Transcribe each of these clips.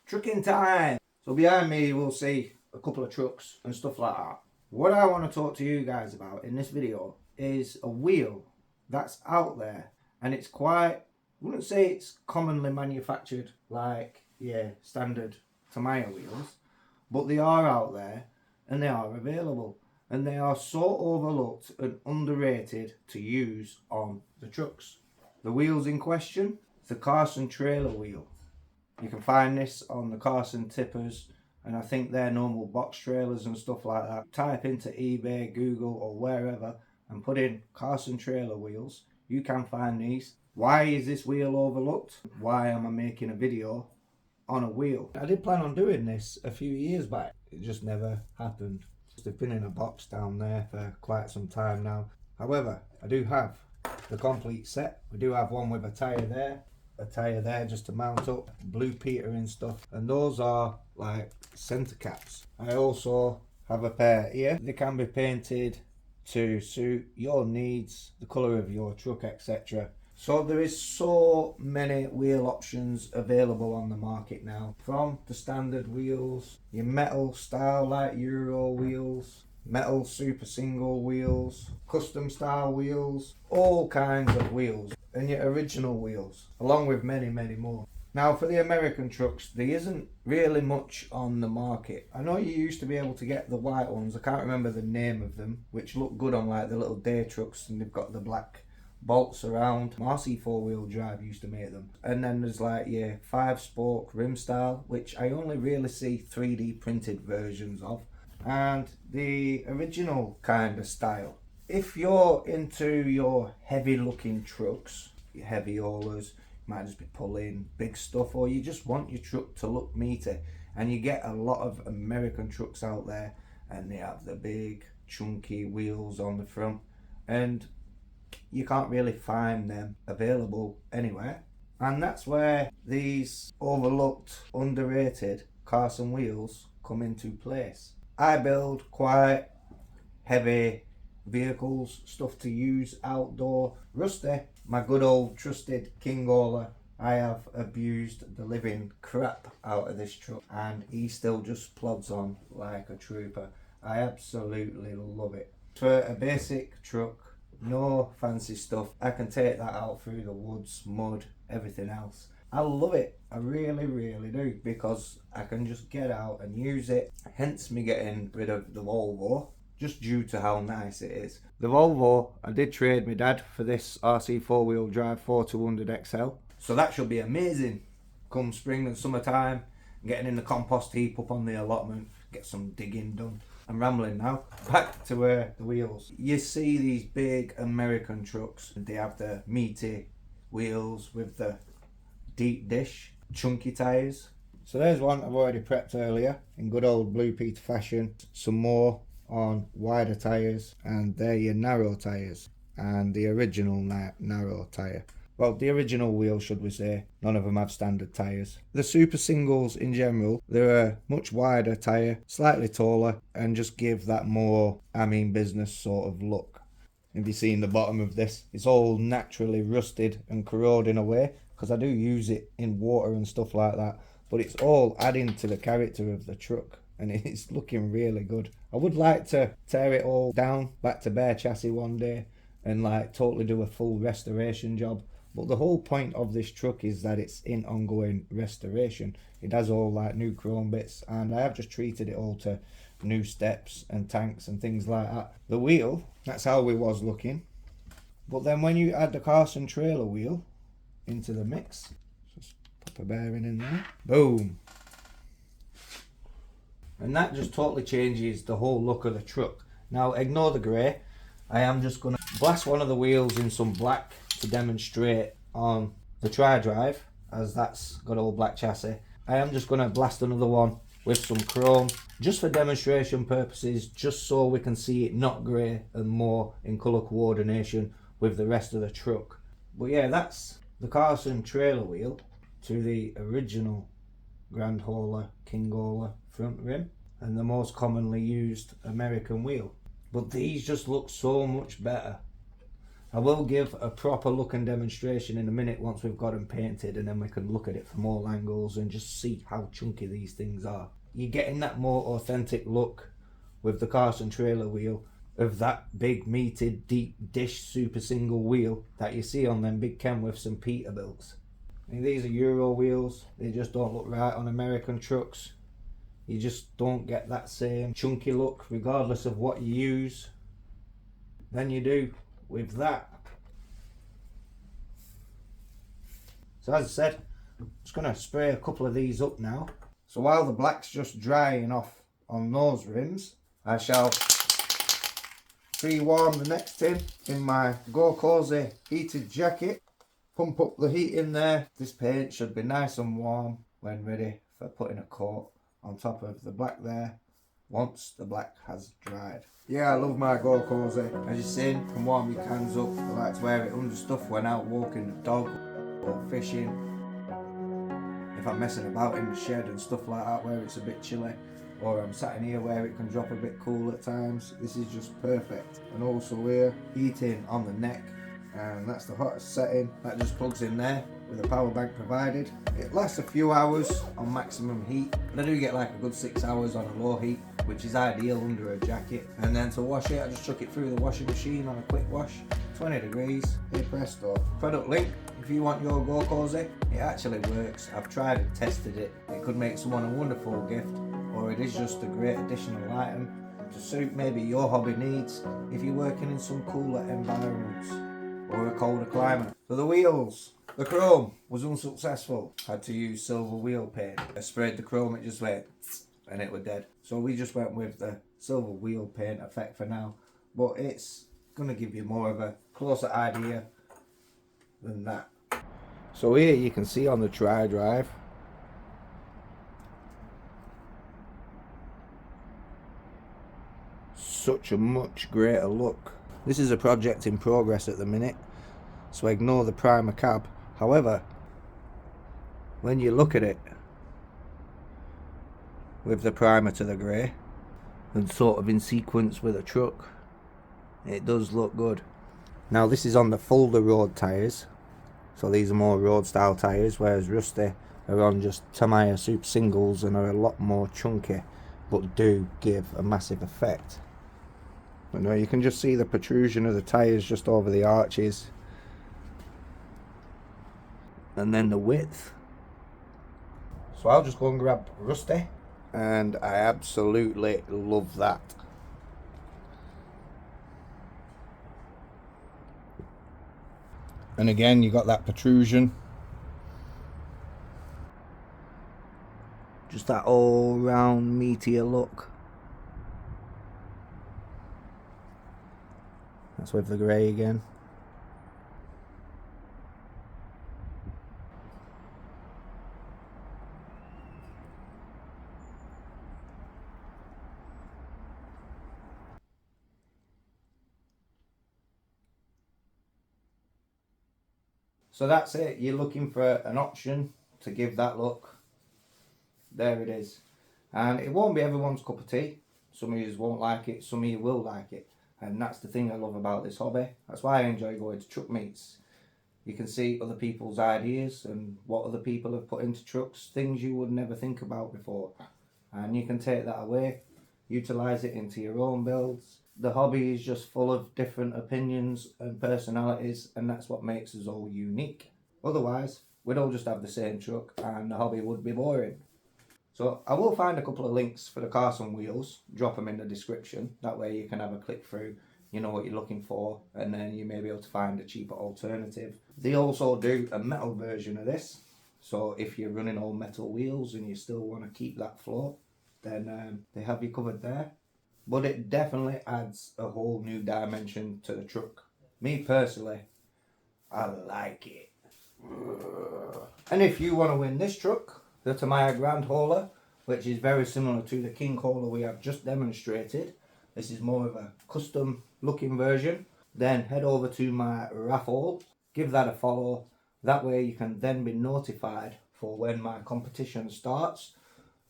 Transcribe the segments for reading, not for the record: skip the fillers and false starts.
Trucking time! So behind me we'll see a couple of trucks and stuff like that. What I want to talk to you guys about in this video is a wheel that's out there, and it's quite, I wouldn't say it's commonly manufactured like standard TAMIYA wheels, but they are out there and they are available, and they are so overlooked and underrated to use on the trucks. The wheels in question, the CARSON trailer wheel. You can find this on the CARSON tippers, and I think they're normal box trailers and stuff like that. Type into eBay, Google or wherever and put in CARSON trailer wheels. You can find these. Why is this wheel overlooked? Why am I making a video on a wheel? I did plan on doing this a few years back. It just never happened. They've been in a box down there for quite some time now. However, I do have the complete set. We do have one with a tyre there just to mount up, blue petering stuff, and those are like center caps. I also have a pair here. They can be painted to suit your needs, the colour of your truck, etc. So there is so many wheel options available on the market now, from the standard wheels, your metal style like Euro wheels, metal super single wheels, custom style wheels, all kinds of wheels, and your original wheels, along with many more. Now for the American trucks, there isn't really much on the market. I know you used to be able to get the white ones, I can't remember the name of them, which look good on like the little day trucks, and they've got the black bolts around. RC 4-wheel drive used to make them. And then there's like 5-spoke rim style, which I only really see 3D printed versions of, and the original kind of style. If you're into your heavy looking trucks, your heavy haulers, you might just be pulling big stuff, or you just want your truck to look meaty, and you get a lot of American trucks out there and they have the big chunky wheels on the front, and you can't really find them available anywhere. And that's where these overlooked, underrated CARSON wheels come into place. I build quite heavy vehicles, stuff to use outdoor. Rusty, my good old trusted king hauler, I have abused the living crap out of this truck, and he still just plods on like a trooper. I absolutely love it. For a basic truck, no fancy stuff, I can take that out through the woods, mud, everything else. I love it, I really do, because I can just get out and use it. Hence me getting rid of the Volvo, just due to how nice it is. The Volvo, I did trade my dad for this RC 4-wheel drive 4200 XL, so that should be amazing come spring and summertime, getting in the compost heap up on the allotment, get some digging done. I'm rambling now. Back to the wheels. You see these big American trucks, they have the meaty wheels with the deep dish, chunky tyres. So there's one I've already prepped earlier in good old Blue Peter fashion. Some more on wider tyres, and they're your narrow tyres, and the original narrow tyre. Well, the original wheel, should we say. None of them have standard tyres. The super singles in general, they're a much wider tyre, slightly taller, and just give that more business sort of look. If you see in the bottom of this, it's all naturally rusted and corroding away, because I do use it in water and stuff like that, but it's all adding to the character of the truck, and it's looking really good. I would like to tear it all down back to bare chassis one day and like totally do a full restoration job. But the whole point of this truck is that it's in ongoing restoration. It has all like new chrome bits, and I have just treated it all to new steps and tanks and things like that. The wheel, that's how we was looking. But then when you add the CARSON trailer wheel into the mix, just pop a bearing in there, boom. And that just totally changes the whole look of the truck. Now ignore the grey. I am just going to blast one of the wheels in some black to demonstrate on the tri-drive, as that's got all black chassis. I am just going to blast another one with some chrome, just for demonstration purposes, just so we can see it not grey and more in colour coordination with the rest of the truck. But yeah, that's the CARSON trailer wheel to the original Grand Hauler, King Hauler front rim, and the most commonly used American wheel. But these just look so much better. I will give a proper look and demonstration in a minute once we've got them painted, and then we can look at it from all angles and just see how chunky these things are. You're getting that more authentic look with the CARSON trailer wheel of that big meated deep dish super single wheel that you see on them big Kenworths and Peterbilts. I mean, these are Euro wheels, they just don't look right on American trucks. You just don't get that same chunky look regardless of what you use than you do with that. So as I said, I'm just going to spray a couple of these up now. So while the black's just drying off on those rims, I shall pre-warm the next tin in my Gokozy heated jacket. Pump up the heat in there. This paint should be nice and warm when ready for putting a coat on top of the black there once the black has dried. Yeah, I love my Gokozy. As you've seen, you can warm your cans up. I like to wear it under stuff when out walking the dog or fishing. If I'm messing about in the shed and stuff like that where it's a bit chilly, or I'm sat in here where it can drop a bit cool at times, this is just perfect. And also here, heating on the neck, and that's the hottest setting. That just plugs in there with a power bank provided. It lasts a few hours on maximum heat, but I do get like a good 6 hours on a low heat, which is ideal under a jacket. And then to wash it, I just chuck it through the washing machine on a quick wash, 20 degrees, hey presto. Product link, if you want your Gokozy, it actually works. I've tried and tested it. It could make someone a wonderful gift, or it is just a great additional item to suit maybe your hobby needs if you're working in some cooler environments or a colder climate. So the wheels, the chrome was unsuccessful. Had to use silver wheel paint. I sprayed the chrome, it just went and it was dead. So we just went with the silver wheel paint effect for now, but it's gonna give you more of a closer idea than that. So here you can see on the tri-drive, such a much greater look. This is a project in progress at the minute, so ignore the primer cab. However, when you look at it with the primer to the grey and sort of in sequence with a truck, it does look good. Now this is on the Fulda road tyres, so these are more road style tyres, whereas Rusty are on just TAMIYA super singles and are a lot more chunky, but do give a massive effect. But no, you can just see the protrusion of the tyres just over the arches, and then the width. So I'll just go and grab Rusty, and I absolutely love that. And again, you got that protrusion, just that all round meatier look. That's with the grey again. So that's it. You're looking for an option to give that look. There it is. And it won't be everyone's cup of tea. Some of you won't like it, some of you will like it. And that's the thing I love about this hobby. That's why I enjoy going to truck meets. You can see other people's ideas and what other people have put into trucks, things you would never think about before. And you can take that away, utilise it into your own builds. The hobby is just full of different opinions and personalities, and that's what makes us all unique. Otherwise, we'd all just have the same truck and the hobby would be boring. So I will find a couple of links for the CARSON wheels, drop them in the description. That way you can have a click through, you know what you're looking for, and then you may be able to find a cheaper alternative. They also do a metal version of this. So if you're running all metal wheels and you still want to keep that flow, then they have you covered there. But it definitely adds a whole new dimension to the truck. Me personally, I like it. And if you want to win this truck, the TAMIYA Grand Hauler, which is very similar to the King Hauler we have just demonstrated, this is more of a custom looking version, then head over to my raffle, give that a follow. That way you can then be notified for when my competition starts.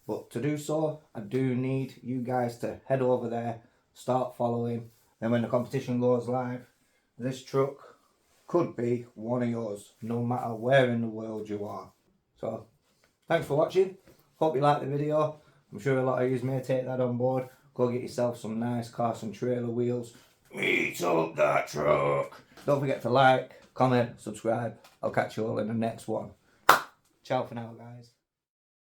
But to do so, I do need you guys to head over there, start following. Then when the competition goes live, this truck could be one of yours, no matter where in the world you are. So, thanks for watching. Hope you liked the video. I'm sure a lot of you may take that on board. Go get yourself some nice CARSON trailer wheels. Meet up that truck. Don't forget to like, comment, subscribe. I'll catch you all in the next one. Ciao for now, guys.